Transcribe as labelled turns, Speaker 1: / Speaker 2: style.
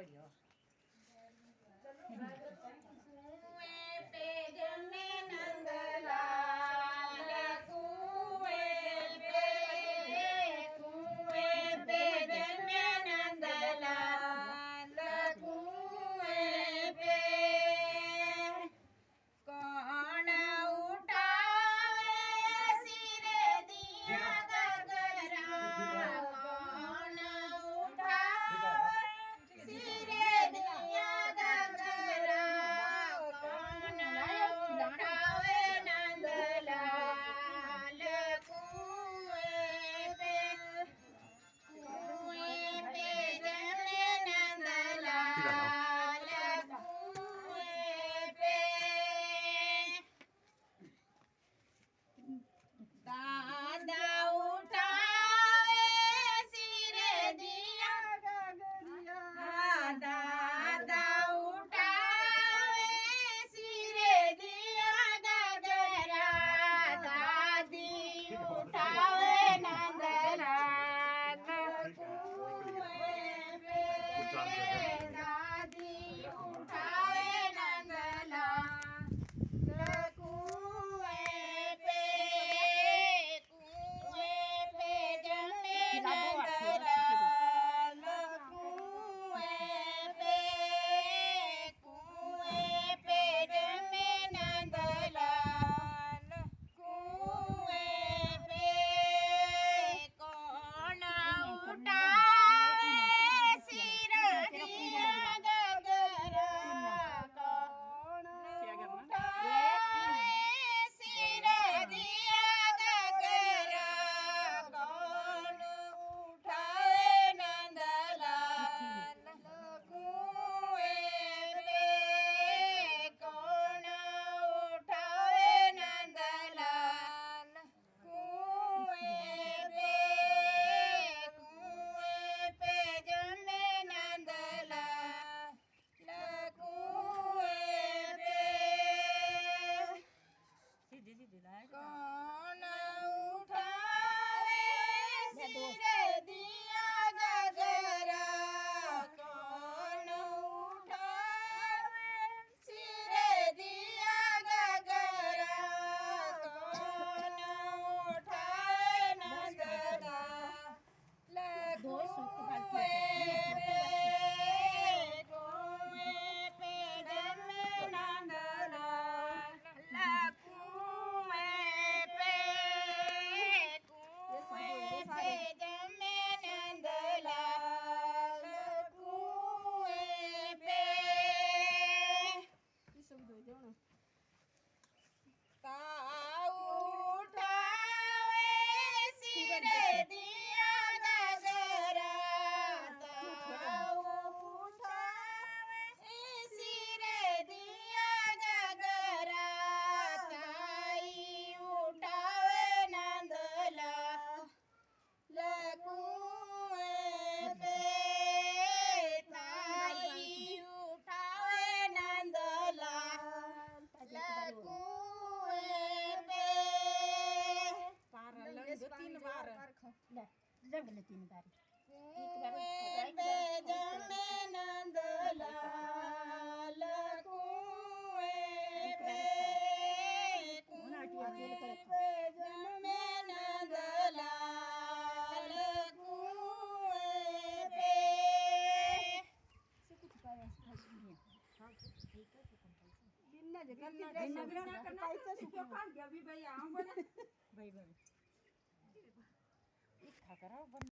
Speaker 1: बढ़िया
Speaker 2: कुएं पे जमे नंदलाल कुएं पे जमे नंदलाल कुएं पे कौन उठावे सिरे दिया गगरा कौन उठावे सिरे दिया गगरा कौन उठावे नंदलाल कुएं पे जमे नंदलाल कुएं पे दादा उठावे सिरे दिया गगरिया दादा उठावे सिरे दिया गगरा दादी उठावे नंदलाल कुएं पे दादी उठावे नंदलाल कुएं पे जमे नंदलाल कुएं पे जमे नंदलाल कुएं पे कौन उठावे सिर दिया गगरा कौन उठावे सिर दिया गगरा कौन उठावे नंदलाल कुएं पे कौन उठावे नंदलाल कुएं पे जमे नंदलाल कुएं पे कौन उठावे सिरे दिया गगरा कौन उठावे सिरे दिया गगरा कौन उठावे नंदलाल कुएं पे जमे नंदलाल कुएं पे जमे नंदलाल कुएं पे उठावे सिरे दिया गगरा उठावे सिरे दिया गगरा ताई उठावे नंदलाल कुएं पे ताई उठावे नंदलाल कुएं पे
Speaker 1: तीन बार
Speaker 2: कुएं पे जमे नंदलाल कुएं पे जमे नंदलाल कुएं पे
Speaker 1: भाई